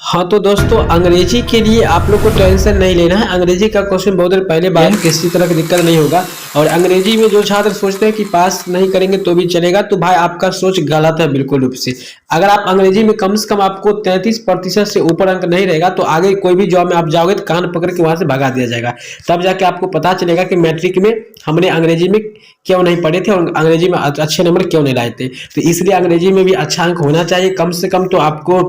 हाँ तो दोस्तों, अंग्रेजी के लिए आप लोग को टेंशन नहीं लेना है। अंग्रेजी का क्वेश्चन बहुत देर पहले बात, किसी तरह की दिक्कत नहीं होगा। और अंग्रेजी में जो छात्र सोचते हैं कि पास नहीं करेंगे तो भी चलेगा, तो भाई आपका सोच गलत है बिल्कुल रूप से। अगर आप अंग्रेजी में कम से कम आपको 33% से ऊपर अंक नहीं रहेगा तो आगे कोई भी जॉब में आप जाओगे तो कान पकड़ के वहां से भगा दिया जाएगा। तब जाके आपको पता चलेगा कि मैट्रिक में हमने अंग्रेजी में क्यों नहीं पढ़े थे और अंग्रेजी में अच्छे नंबर क्यों नहीं लाए थे। तो इसलिए अंग्रेजी में भी अच्छा अंक होना चाहिए, कम से कम तो आपको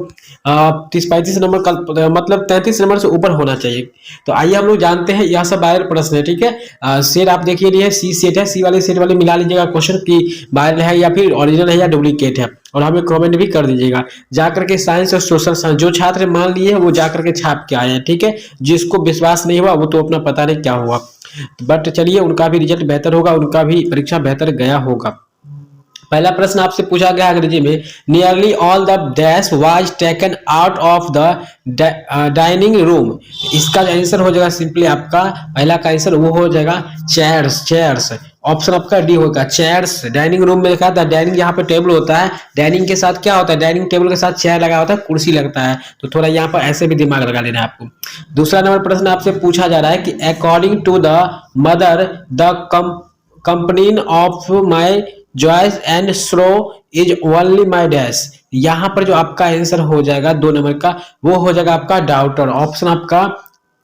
30-35 नंबर मतलब 33 नंबर से ऊपर होना चाहिए। तो आइए हम लोग जानते हैं, यह सब वायरल प्रश्न है, ठीक है। सेट आप देखिए लिए सी सेट है, सी वाले सेट वाले मिला लीजिएगा क्वेश्चन की वायरल है या फिर ओरिजिनल है या डुप्लीकेट है, और हमें कमेंट भी कर दीजिएगा। जाकर के साइंस और सोशल साइंस जो छात्र मान लिए वो जाकर के छाप के आए हैं, ठीक है। जिसको विश्वास नहीं हुआ वो तो अपना पता नहीं क्या हुआ, बट चलिए उनका भी रिजल्ट बेहतर होगा, उनका भी परीक्षा बेहतर गया होगा। पहला प्रश्न आपसे पूछा गया अंग्रेजी में, nearly all the dash was taken out of the dining room. इसका आंसर हो जाएगा सिंपली आपका पहला का आंसर वो हो जाएगा चेयर्स। चेयर्स ऑप्शन आपका डी होगा, चेयर्स। डाइनिंग रूम में लिखा था, डाइनिंग यहाँ पे टेबल होता है, डाइनिंग के साथ क्या होता है, डाइनिंग टेबल के साथ चेयर लगा होता है, कुर्सी लगता है। तो थोड़ा यहाँ पर ऐसे भी दिमाग लगा लेना है आपको। दूसरा नंबर प्रश्न आपसे पूछा जा रहा है कि according to the mother the company of my joys and sorrow is only my dash. यहाँ पर जो आपका आंसर हो जाएगा 2 नंबर का वो हो जाएगा आपका डाउटर। ऑप्शन आपका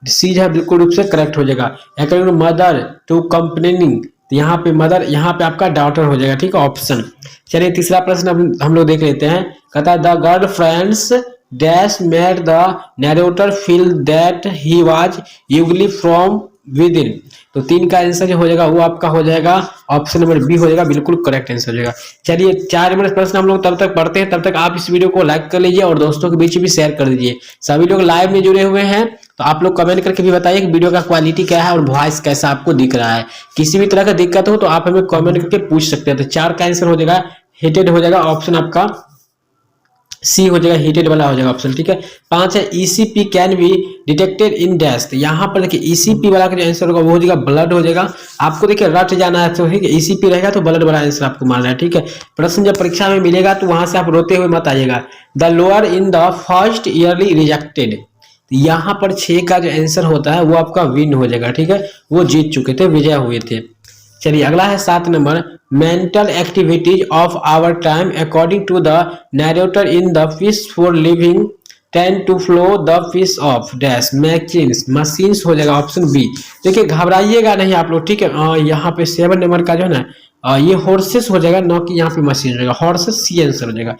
सी है बिल्कुल रूप से करेक्ट हो जाएगा। अकॉर्डिंग मदर टू कंप्लेनिंग, यहाँ पे मदर, यहाँ पे आपका डाउटर हो जाएगा, ठीक है, ऑप्शन। चलिए तीसरा प्रश्न हम लोग देख लेते हैं। कहता है the girl friends dash made the narrator feel that he was ugly from within. तो 3 का आंसर जो हो जाएगा वो आपका हो जाएगा ऑप्शन नंबर बी हो जाएगा, बिल्कुल करेक्ट आंसर हो जाएगा। चलिए 4 नंबर प्रश्न हम लोग तब तक पढ़ते हैं, तब तक आप इस वीडियो को लाइक कर लीजिए और दोस्तों के बीच भी शेयर कर दीजिए। सभी लोग लाइव में जुड़े हुए हैं तो आप लोग कमेंट करके भी बताइए कि वीडियो का क्वालिटी क्या है और वॉइस कैसा आपको दिख रहा है। किसी भी तरह का दिक्कत हो तो आप हमें कमेंट करके पूछ सकते हैं। तो 4 का आंसर हो जाएगा हेटेड हो जाएगा, ऑप्शन आपका सी हो जाएगा, हीटेड वाला हो जाएगा ऑप्शन, ठीक है। 5 है ECP can be detected in dash. तो यहाँ पर देखिए ईसीपी वाला का जो आंसर होगा वो हो जाएगा ब्लड हो जाएगा। आपको देखिए रट जाना है, तो ठीक है, ईसीपी रहेगा तो ब्लड वाला आंसर आपको मारना है, ठीक है। प्रश्न जब परीक्षा में मिलेगा तो वहां से आप रोते हुए मत आइएगा। The lower in the first yearly rejected. यहाँ पर 6 का जो आंसर होता है वो आपका विन हो जाएगा, ठीक है, वो जीत चुके थे, विजय हुए थे। चलिए अगला है 7 नंबर, mental activities of our time according to the narrator in the fish for living tend to flow the fish of dash makings machines हो जाएगा, ऑप्शन बी। देखिए घबराइएगा नहीं आप लोग, ठीक है। यहाँ पे 7 नंबर का जो है ना ये हॉर्सेस हो जाएगा, न कि यहाँ पे मशीन हो जाएगा, हॉर्सेस सी आंसर हो जाएगा।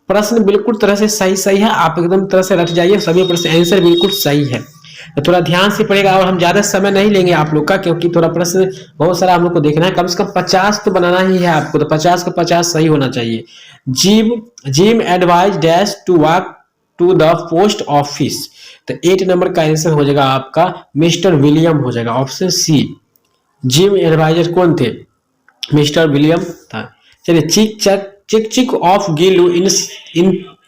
प्रश्न बिल्कुल तरह से सही है, आप एकदम तरह से रट जाइए, सभी प्रश्न आंसर बिल्कुल सही है। तो थोड़ा ध्यान से पड़ेगा और हम ज्यादा समय नहीं लेंगे आप लोग का, क्योंकि थोड़ा प्रश्न बहुत सारा हम लोग को देखना है। कम से कम 50 तो बनाना ही है आपको, तो 50 का 50 सही होना चाहिए। Jim advise dash to walk to the post office. तो 8 नंबर का आंसर हो जाएगा आपका मिस्टर विलियम हो जाएगा, ऑप्शन सी। जिम एडवाइजर कौन थे, मिस्टर विलियम था। चलिए चिक चिक of Gillu in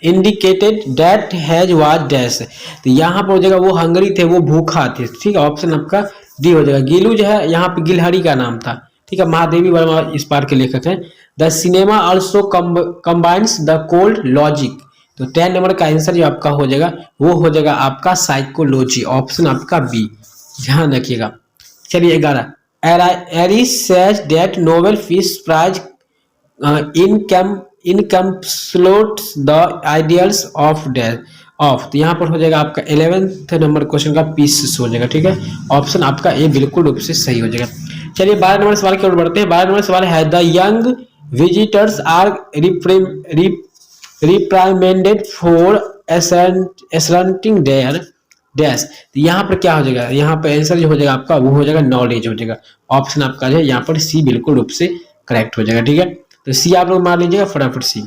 indicated that has was dash. तो यहाँ पर हो जाएगा वो हंगरी थे, वो भूखा थे, ठीक है, ऑप्शन आपका डी हो जाएगा। गिलू जो है यहाँ पे गिलहरी का नाम था, ठीक है। महादेवी वर्मा इस पार के लेखक हैं। The cinema also combines the cold logic. तो 10 नंबर का आंसर जो आपका हो जाएगा वो हो जाएगा आपका साइकोलॉजी, ऑप्शन आपका बी, ध्यान रखिएगा। चलिए 11, Aris says that Nobel peace prize encapsulates the ideals of death of. तो यहाँ पर हो जाएगा आपका 11th नंबर क्वेश्चन का पीस हो जाएगा, ठीक है, ऑप्शन आपका ए बिल्कुल रूप से सही हो जाएगा। चलिए 12 नंबर सवाल की ओर बढ़ते हैं। 12 नंबर सवाल है the young visitors are reprimanded for asserting their dash. तो यहाँ पर क्या हो जाएगा, यहाँ पर आंसर जो हो जाएगा आपका वो हो जाएगा नॉलेज हो जाएगा, ऑप्शन आपका जो है यहाँ पर सी बिल्कुल रूप से करेक्ट हो जाएगा, ठीक है। तो सी आप लोग मार लीजिएगा फटाफट C.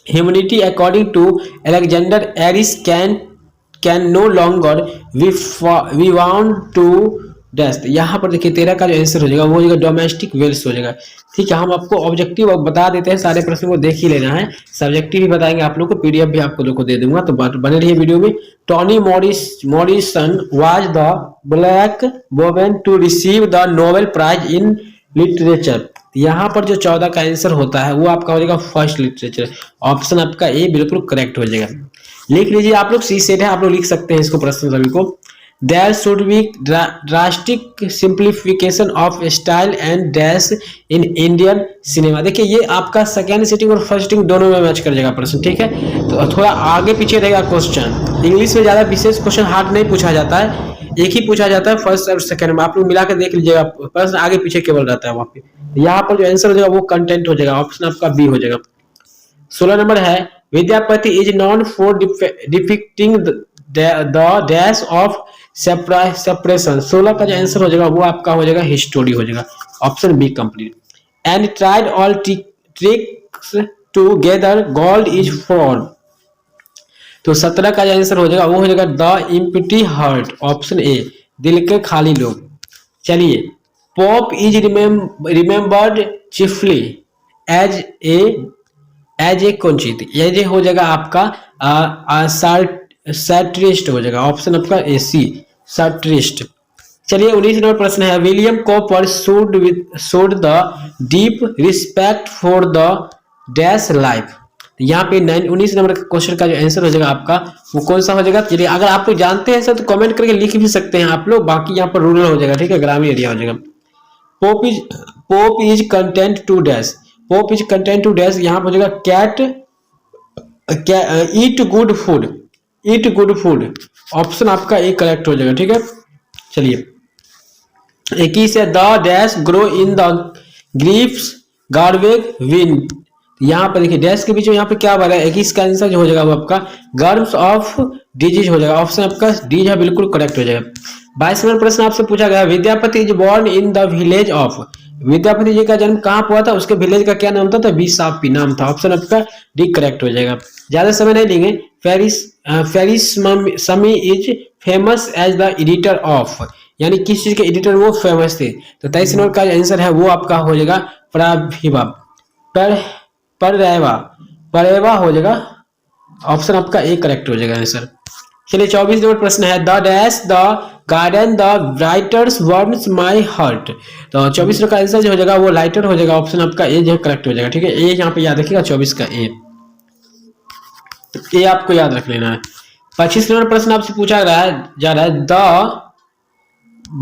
Humanity according to Alexander Aris can no longer we want to dash. यहाँ पर देखिए 13 का जो आंसर हो जाएगा वो हो जाएगा डोमेस्टिक वेल्स हो जाएगा, ठीक है। हम आपको ऑब्जेक्टिव बता देते हैं, सारे प्रश्नों को देख ही लेना है, सब्जेक्टिव भी बताएंगे आप लोग को, पीडीएफ भी आपको लोग को दे दूंगा, तो बने रहिए वीडियो में। Toni Morrison was the black woman to receive the Nobel prize in literature. यहाँ पर जो 14 का आंसर होता है वो आपका हो जाएगा फर्स्ट लिटरेचर, ऑप्शन आपका ए बिल्कुल करेक्ट हो जाएगा। लिख लीजिए आप लोग, सी सेट है, आप लोग लिख सकते हैं इसको प्रश्न सभी को। There should be drastic simplification of style and dash in Indian cinema. देखिए ये आपका सेकेंड सिटिंग और फर्स्ट सिटिंग दोनों में मैच कर जाएगा प्रश्न, ठीक है। तो थोड़ा आगे पीछे रहेगा क्वेश्चन। इंग्लिश में ज्यादा विशेष क्वेश्चन हार्ड नहीं पूछा जाता है, एक ही पूछा जाता है फर्स्ट और सेकंड में। आप लोग मिला के देख लीजिएगा, प्रश्न आगे पीछे केवल रहता है वहां पे। यहाँ पर जो आंसर हो जाएगा वो कंटेंट हो जाएगा, ऑप्शन आपका बी हो जाएगा। 16 नंबर है Vidyapati is non for depicting the dash of separation. 16 का जो आंसर हो जाएगा वो आपका हो जाएगा हिस्टोरी हो जाएगा, option B complete. And tried all tricks to gather gold is fraud. तो 17 का जो आंसर हो जाएगा वो हो जाएगा the empty heart, option A दिल के खाली लोग। चलिए Pope is remembered chiefly as a कौन चीज, ये हो जाएगा आपका सैट्रिस्ट हो जाएगा, ऑप्शन आपका ए सी सैट्रिस्ट। चलिए 19 नंबर प्रश्न है William copper showed the deep respect for the dash life. यहाँ पे 19 नंबर क्वेश्चन का जो आंसर हो जाएगा आपका वो कौन सा हो जाएगा। चलिए अगर आप लोग जानते हैं सर तो कमेंट करके लिख भी सकते हैं आप लोग, बाकी यहाँ पर रूरल हो जाएगा, ठीक है, ग्रामीण एरिया हो जाएगा। Pope is content to dash, pope is content to dash, यहाँ पर हो जाएगा cat eat good food, eat good food, option आपका एक करेक्ट हो जाएगा, ठीक है। चलिए 21 है the dash grow in the griefs garbage win. यहाँ पर देखिए डैश के बीच में यहाँ पे क्या बना है, 21 का आंसर जो हो जाएगा वो आपका गर्म्स ऑफ डिजीज हो जाएगा, ऑप्शन आपका डी है, बिल्कुल करेक्ट हो जाएगा। 22 नंबर प्रश्न आपसे पूछा गया Vidyapati is born in the village of, Vidyapati ji का जन्म कहाँ हुआ था, उसके विलेज का क्या नाम था, तो बीसापी नाम था, ऑप्शन आपका डी करेक्ट हो जाएगा। ज्यादा समय नहीं लेंगे। Ferris Sammy is famous as the editor of, यानी किस चीज के एडिटर वो फेमस थे, तो 23 नंबर का आंसर है वो आपका हो जाएगा प्राभिभा परेवा हो जाएगा, ऑप्शन आपका ए करेक्ट हो जाएगा आंसर। चलिए 24 नंबर प्रश्न है the dash the garden the writers worms my heart. तो 24 का आंसर जो हो जाएगा वो लाइटर हो जाएगा, ऑप्शन आपका ए जो करेक्ट हो जाएगा, ठीक है। ए यहाँ पे याद रखिएगा 24 का ए आपको याद रख लेना है। 25 नंबर प्रश्न आपसे पूछा जा रहा है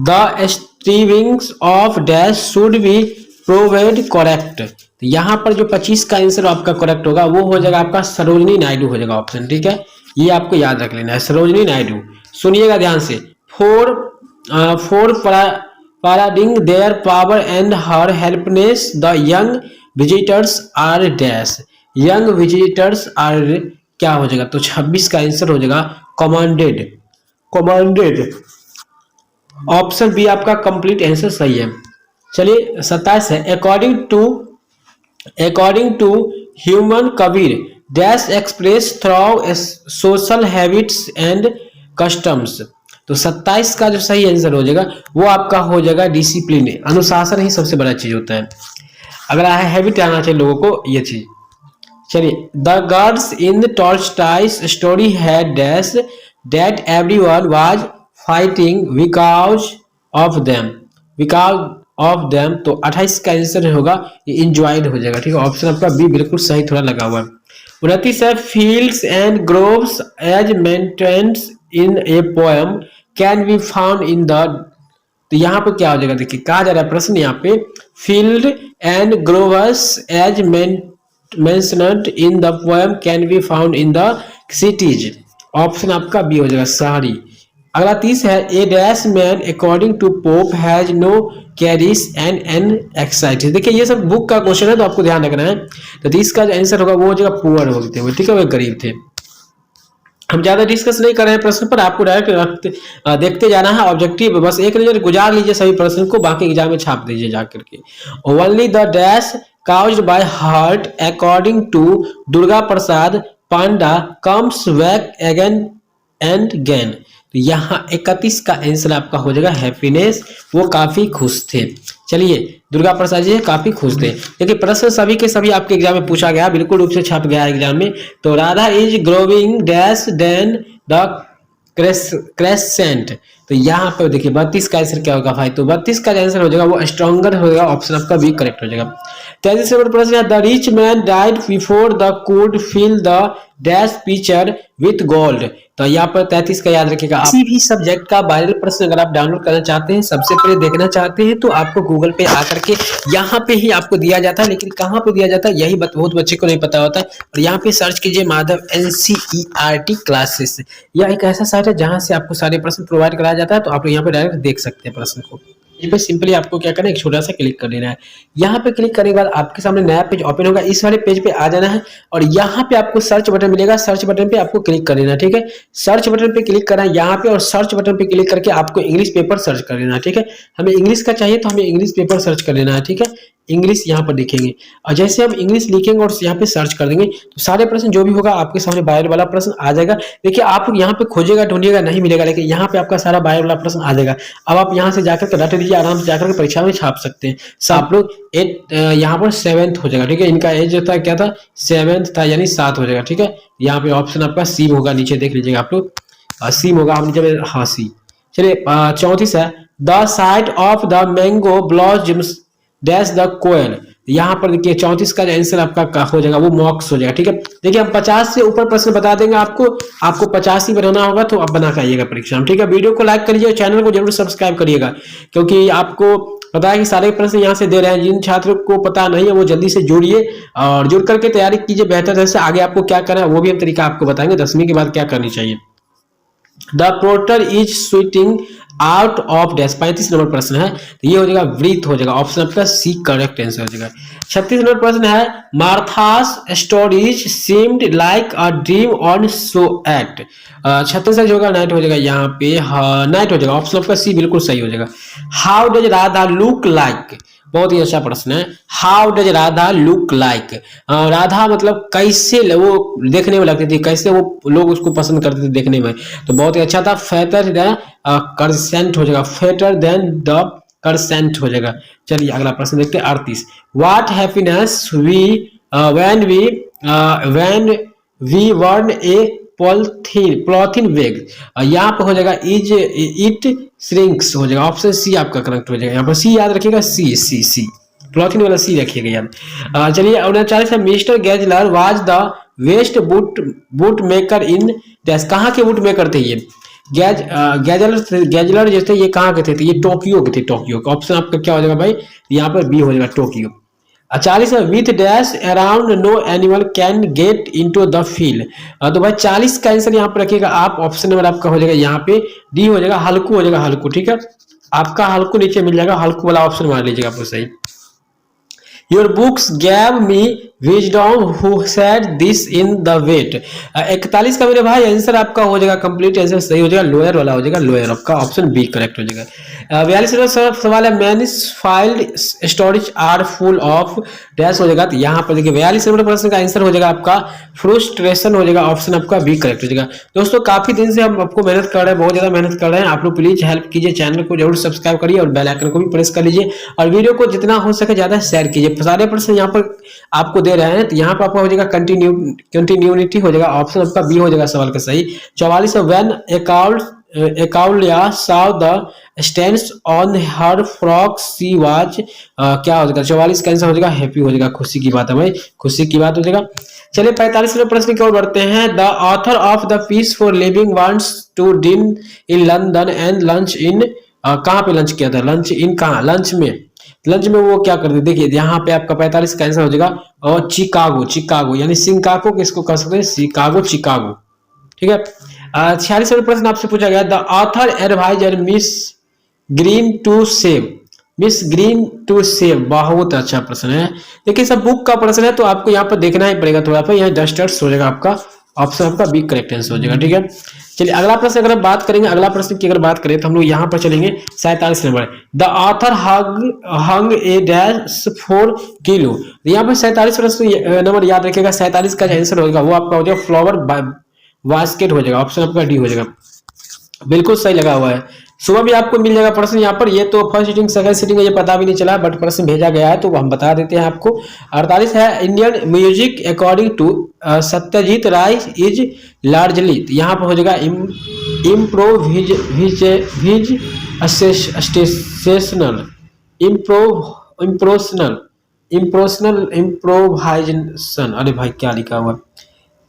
the strivings of dash should be provide correct. तो यहाँ पर जो 25 का आंसर आपका करेक्ट होगा वो हो जाएगा आपका सरोजनी नायडू हो जाएगा, ऑप्शन, ठीक है, ये आपको याद रख लेना है, सरोजनी नायडू। सुनिएगा ध्यान से, for parading their power and her helplessness the young visitors are dash, young visitors are क्या हो जाएगा, तो 26 का आंसर हो जाएगा कमांडेड, ऑप्शन बी आपका कंप्लीट आंसर सही है। चलिए 27 है according to Humayun Kabir dash express through social habits and customs. तो 27 का जो सही आंसर हो जाएगा वो आपका हो जाएगा डिसिप्लिन, अनुशासन ही सबसे बड़ा चीज होता है, अगर हैबिट आना चाहिए लोगों को ये चीज। चलिए the girls in Tolstoy's story had dash that everyone was fighting because of them, तो 28 का आंसर होगा ये इंजॉयड हो जाएगा, ठीक है, ऑप्शन आपका बी बिल्कुल सही थोड़ा लगा हुआ है। 29 है fields and groves as mentions in a poem can be found in the, तो यहाँ पे क्या हो जाएगा, देखिए कहा जा रहा है प्रश्न यहाँ पे field and groves as mentioned in the poem can be found in the cities, option आपका बी हो जाएगा शहरी। अगला 30 है a dash man according to Pope has no cares and an anxiety. देखिए ये सब बुक का क्वेश्चन है तो आपको ध्यान रखना है। तो 30 का जो आंसर होगा वो हो जाएगा पुअर होते हुए, ठीक है, वो गरीब थे। हम ज्यादा डिस्कस नहीं कर रहे हैं प्रश्न पर, आपको डायरेक्ट देखते जाना है, ऑब्जेक्टिव बस एक नजर गुजार लीजिए सभी प्रश्न को, बाकी एग्जाम में छाप दीजिए जाकर के। Only the dash caused by heart according to Durga Prasad Panda comes back again and again। तो यहाँ 31 का आंसर आपका हो जाएगा हैप्पीनेस, वो काफी खुश थे। चलिए दुर्गा प्रसाद जी काफी खुश थे, क्योंकि प्रश्न सभी के सभी आपके एग्जाम में पूछा गया, बिल्कुल रूप से छप गया एग्जाम में। तो Radha is growing dash than the crescent, तो यहाँ पर देखिए 32 का आंसर क्या होगा भाई, तो 32 का आंसर हो जाएगा वो स्ट्रॉन्गर होगा, ऑप्शन आपका बी करेक्ट हो जाएगा। 33 नंबर प्रश्न है the rich man died before the could feel the dash picture with gold. तो यहाँ पर 33 का याद रखिएगा। किसी भी सब्जेक्ट का वायरल प्रश्न अगर आप डाउनलोड करना चाहते हैं, सबसे पहले देखना चाहते हैं, तो आपको गूगल पे आकर के यहाँ पे ही आपको दिया जाता है। लेकिन कहाँ पे दिया जाता है यही बहुत बच्चे को नहीं पता होता है। और यहाँ पे सर्च कीजिए माधव NCERT क्लासेस। यह एक ऐसा साइट है जहाँ से आपको सारे प्रश्न प्रोवाइड कराया जाता है। तो आप यहाँ पे डायरेक्ट देख सकते हैं प्रश्न को। इस पे सिंपली आपको क्या करना है, एक छोटा सा क्लिक कर देना है। यहाँ पे क्लिक करने के बाद आपके सामने नया पेज ओपन होगा। इस वाले पेज पे आ जाना है और यहाँ पे आपको सर्च बटन मिलेगा। सर्च बटन पे आपको क्लिक कर देना है, ठीक है। सर्च बटन पे क्लिक करना है यहाँ पे और सर्च बटन पे क्लिक करके आपको इंग्लिश पेपर सर्च कर देना है, ठीक है। हमें इंग्लिश का चाहिए तो हमें इंग्लिश पेपर सर्च कर लेना है, ठीक है। इंग्लिश यहाँ पर लिखेंगे और जैसे हम इंग्लिश लिखेंगे और यहाँ पे सर्च कर देंगे तो सारे प्रश्न जो भी होगा आपके सामने बायो वाला प्रश्न आ जाएगा। देखिए आप यहाँ पे खोजेगा ढूंढिएगा नहीं मिलेगा, लेकिन यहाँ पे आपका सारा बायो वाला प्रश्न आ जाएगा। अब आप यहाँ से जाकर रट दीजिए, आराम से जाकर परीक्षा में छाप सकते हैं। आप लोग यहाँ पर 7th हो जाएगा, ठीक है। इनका एज जो था क्या था, 7th था, यानी 7 हो जाएगा, ठीक है। यहाँ पे ऑप्शन आपका सी होगा, नीचे देख लीजिएगा आप लोग, सी होगा। हम नीचे हाँ सी। चलिए 34 है, the sight of the mango blossoms dash the koel. यहाँ पर देखिए 34 का आंसर आपका हो जाएगा, वो मॉक्स हो जाएगा, ठीक है। देखिए हम 50 से ऊपर प्रश्न बता देंगे आपको 50 ही बनाना होगा, तो आप बना के आइएगा परीक्षा में, ठीक है। वीडियो को लाइक करिए, चैनल को जरूर सब्सक्राइब करिएगा, क्योंकि आपको पता है कि सारे प्रश्न यहाँ से दे रहे हैं। जिन छात्रों को पता नहीं है वो जल्दी से जुड़िए और जुड़ करके तैयारी कीजिए बेहतर तरह से। आगे आपको क्या करना है वो भी हम तरीका आपको बताएंगे, 10वीं के बाद क्या करनी चाहिए। The porter is sweating out of dash. 35 number प्रश्न है, तो ये हो जाएगा वृत्त हो जाएगा, ऑप्शन आपका सी करेक्ट आंसर हो जाएगा। 36 नंबर प्रश्न है, Martha's stories seemed like a dream on so act. 36 जो होगा नाइट हो जाएगा, यहाँ पे नाइट हो जाएगा, ऑप्शन आपका सी बिल्कुल सही हो जाएगा। How does Radha look like, बहुत ही अच्छा प्रश्न है। How does Radha look like, Radha मतलब कैसे वो देखने में लगती थी, कैसे वो लोग उसको पसंद करते थे देखने में, तो बहुत ही अच्छा था। फेटर देन करसेंट हो जाएगा, फेटर देन द करसेंट हो जाएगा। चलिए अगला प्रश्न देखते हैं 38। What happiness we when we burn a polythene bag. यहाँ पर हो जाएगा इज इट श्रिंक्स हो जाएगा, ऑप्शन सी आपका करेक्ट हो जाएगा। यहाँ पर सी याद रखिएगा, सी सी सी क्लॉथिंग वाला सी रखिएगा याद। चलिए 39 है, mister Gessler was the best boot maker in dash. कहाँ के बूट मेकर थे ये? गैजलर जो थे ये कहाँ के थे? ये टोक्यो के थे, टोक्यो का। ऑप्शन आपका क्या हो जाएगा भाई, यहाँ पर बी हो जाएगा टोक्यो। 40 है, with dash around no animal can get into the field. तो भाई 40 का आंसर यहाँ पर रखिएगा आप, ऑप्शन नंबर आपका हो जाएगा यहाँ पे डी हो जाएगा, हल्कू हो जाएगा, हल्कू, ठीक है। आपका हल्कू नीचे मिल जाएगा, हल्कू वाला ऑप्शन मार लीजिएगा आपको सही। Your books gave me wisdom who said this in the wet। 41 का मेरे भाई आंसर आपका हो जाएगा, कंप्लीट आंसर सही हो जाएगा, लोअर वाला हो जाएगा, लोअर आपका ऑप्शन बी करेक्ट हो जाएगा। 42 सवाल है, many's filed storage are full of dash हो जाएगा। तो यहाँ पर देखिए 42 नंबर प्रश्न का आंसर हो जाएगा आपका फ्रस्ट्रेशन हो जाएगा, ऑप्शन आपका बी करेक्ट हो जाएगा। दोस्तों काफी दिन से हम आपको मेहनत कर रहे हैं, बहुत ज्यादा मेहनत कर रहे हैं, आप लोग प्लीज हेल्प कीजिए, चैनल को जरूर सब्सक्राइब करिए और बेल आइकन को भी प्रेस कर लीजिए और वीडियो को जितना हो सके ज्यादा शेयर कीजिए। सारे प्रश्न यहाँ पर आपको दे रहे हैं, तो यहाँ पर आपका हो जाएगा कंटिन्यूटी हो जाएगा, ऑप्शन आपका बी हो जाएगा सवाल का सही। 44 when Ekaula saw the stains on her frock she was क्या हो जाएगा? 44 का आंसर हो जाएगा हैप्पी हो जाएगा, खुशी की बात है भाई, खुशी की बात हो जाएगा। चलिए 45वें प्रश्न की ओर बढ़ते हैं। The author of the piece for living wants to dine in London and lunch in, कहाँ पे लंच किया था? लंच इन कहाँ? लंच में वो क्या करते? देखिए यहाँ पे आपका 45 का आंसर हो जाएगा और चिकागो यानी सिकागो किसको कर सकते हैं? चिकागो, ठीक है। 46वां प्रश्न आपसे पूछा गया, the author advisor Miss Green to save. बहुत अच्छा प्रश्न है, देखिए सब बुक का प्रश्न है तो आपको यहाँ पर देखना ही पड़ेगा थोड़ा सा। यहाँ डस्टर्स हो जाएगा आपका, ऑप्शन आपका बी करेक्ट आंसर हो जाएगा, ठीक है। चलिए अगला प्रश्न अगर बात करेंगे, अगला प्रश्न की अगर बात करें तो हम लोग यहाँ पर चलेंगे 47 number. The author hung A dash for kilo. यहाँ पर 47 प्रश्न नंबर याद रखिएगा, 47 का आंसर होगा वो आपका हो जाएगा फ्लावर बास्केट हो जाएगा, ऑप्शन आपका डी हो जाएगा, बिल्कुल सही लगा हुआ है। सुबह भी आपको मिल जाएगा प्रश्न यहाँ पर, ये तो फर्स्ट सीटिंग सेकंड सीटिंग ये पता भी नहीं चला, बट प्रश्न भेजा गया है तो हम बता देते हैं आपको। 48 है, Indian music according to Satyajit Ray is largely. यहाँ पर हो जाएगा इम्प्रोवाइजेशन। अरे भाई क्या लिखा हुआ,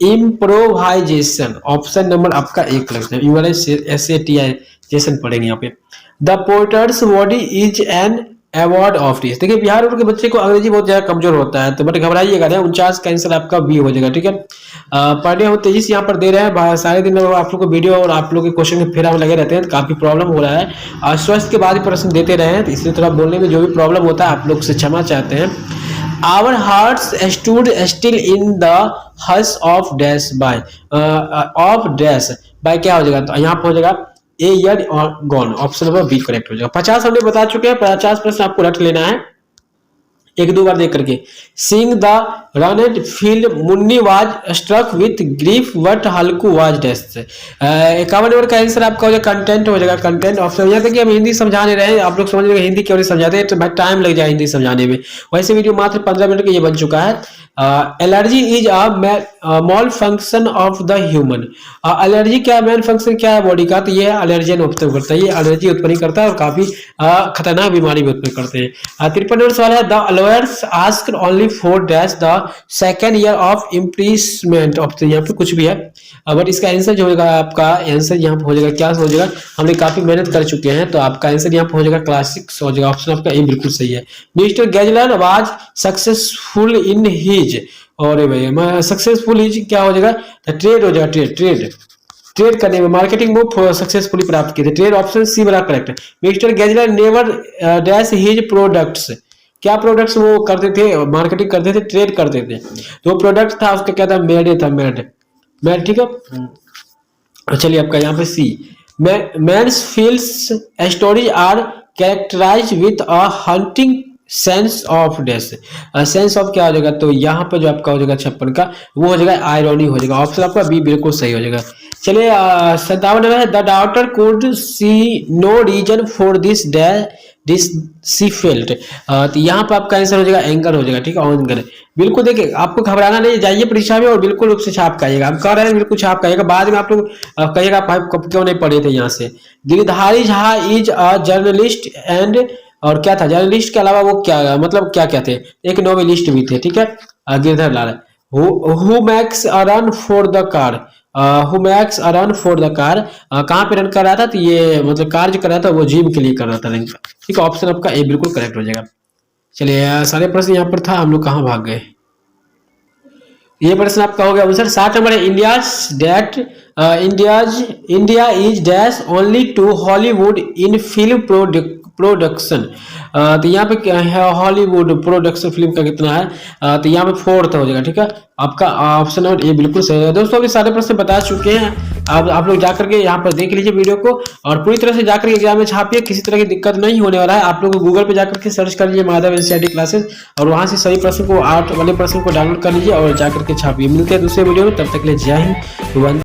इम्प्रोवाइजेशन, ऑप्शन नंबर आपका एक लग जाए, SATIजेशन पढ़ेंगे यहाँ पे। The porters body is an award of this. देखिए बिहार के बच्चे को अंग्रेजी बहुत ज्यादा कमजोर होता है, तो बट घबराइएगा नहीं, 49 का आंसर आपका बी हो जाएगा, ठीक है। पढ़ने हम तेजी से यहाँ पर दे रहे हैं, सारे दिन आप लोग को वीडियो और आप लोग के क्वेश्चन के फेरा में लगे रहते हैं, तो काफी प्रॉब्लम हो रहा है। स्वस्थ के बाद ही प्रश्न देते रहे हैं, तो इसलिए थोड़ा बोलने में जो भी प्रॉब्लम होता है आप लोग से क्षमा चाहते हैं। Our hearts stood still in the hush of dash by of dash by क्या हो जाएगा, तो यहाँ पर हो जाएगा ए ईयर और gone, option number B correct हो जाएगा। 50 हमने बता चुके हैं, 50 प्रश्न आपको रट लेना है एक दो बार देख करके। Seeing the ruined field Munni was struck with grief but Halku was dash. 51 number का आंसर आपका हो जाएगा कंटेंट हो जाएगा, कंटेंट ऑप्शन। यहाँ तक कि हम हिंदी समझा नहीं रहे हैं, आप लोग समझ रहे हिंदी क्यों नहीं समझाते हैं, तो भाई टाइम लग जाए हिंदी समझाने में। वैसे वीडियो मात्र 15 मिनट का ये बन चुका है। Allergy is a mall function of the human. Allergy क्या मेन फंक्शन क्या है बॉडी का, तो ये एलर्जन उत्पन्न करता है, ये एलर्जी उत्पन्न करता है और काफी खतरनाक बीमारी भी उत्पन्न करते हैं। 53 नंबर सवाल है, the lawyers asked only for dash the second year of imprisonment of, तो यहाँ पे कुछ भी है, बट इसका आंसर जो होगा आपका आंसर यहाँ पे हो जाएगा, क्या हो जाएगा, हमने काफी मेहनत कर चुके हैं, तो आपका आंसर यहाँ पे हो जाएगा क्लासिक हो जाएगा, ऑप्शन आपका ए बिल्कुल सही है। Mister Gessler was successful in his, और भाई सक्सेसफुल इज क्या हो जाएगा, ट्रेड हो जाएगा, ट्रेड करने में, मार्केटिंग मूव सक्सेसफुली प्राप्त किए थे, ट्रेड ऑप्शन सी बड़ा करेक्ट है। Mister Gessler never dash his products, क्या प्रोडक्ट्स वो करते थे, मार्केटिंग करते थे, ट्रेड करते थे, तो प्रोडक्ट था उसका क्या था, मेड था, मेड, ठीक है। चलिए आपका यहाँ पे C, Mansfield's stories are characterize with a haunting sense of death. Sense of क्या हो जाएगा, तो यहाँ पर जो आपका हो जाएगा 56 का वो हो जाएगा आयरनी हो जाएगा, ऑप्शन आपका बी बिल्कुल सही हो जाएगा। चलिए 57 है, the doctor could see no reason for this she felt, तो यहाँ पर आपका आंसर हो जाएगा एंगर हो जाएगा, ठीक है, एंगर। बिल्कुल देखिए आपको घबराना नहीं, जाइए परीक्षा में और बिल्कुल रूप से छाप के आइएगा, हम कह रहे हैं बिल्कुल छाप के आइएगा, बाद में आप लोग कहिएगा आप क्यों नहीं पढ़े थे यहाँ से। Girdhari Jha is a journalist and, और क्या था जर्नलिस्ट के अलावा वो क्या मतलब क्या क्या थे, एक नोवेलिस्ट भी थे, ठीक है, Girdhar Lal. Who makes a run for the car, who makes a run for the car, कहाँ पे रन कर रहा था, तो ये मतलब कार्य कर रहा था, वो जिम के लिए कर रहा था, ठीक है, ऑप्शन आपका ए बिल्कुल करेक्ट हो जाएगा। चलिए सारे प्रश्न यहाँ पर था, हम लोग कहाँ भाग गए, ये प्रश्न आपका हो गया आंसर। 60 नंबर है, India is dash only to Hollywood in film production, तो यहाँ पे क्या है, हॉलीवुड प्रोडक्शन फिल्म का कितना है, तो यहाँ पे 4th हो जाएगा, ठीक है, आपका ऑप्शन नंबर ए बिल्कुल सही है। दोस्तों अभी सारे प्रश्न बता चुके हैं, आप लोग जाकर के यहाँ पर देख लीजिए वीडियो को और पूरी तरह से जाकर के एग्जाम में छापिए, किसी तरह की दिक्कत नहीं होने वाला है। आप लोग गूगल पे जाकर के सर्च कर लीजिए माधव NCERT क्लासेस, और वहां से सभी प्रश्न को 8 वाले प्रश्न को डाउनलोड कर लीजिए और जाकर के छापिए। मिलते हैं दूसरे वीडियो में, तब तक के लिए जय हिंद।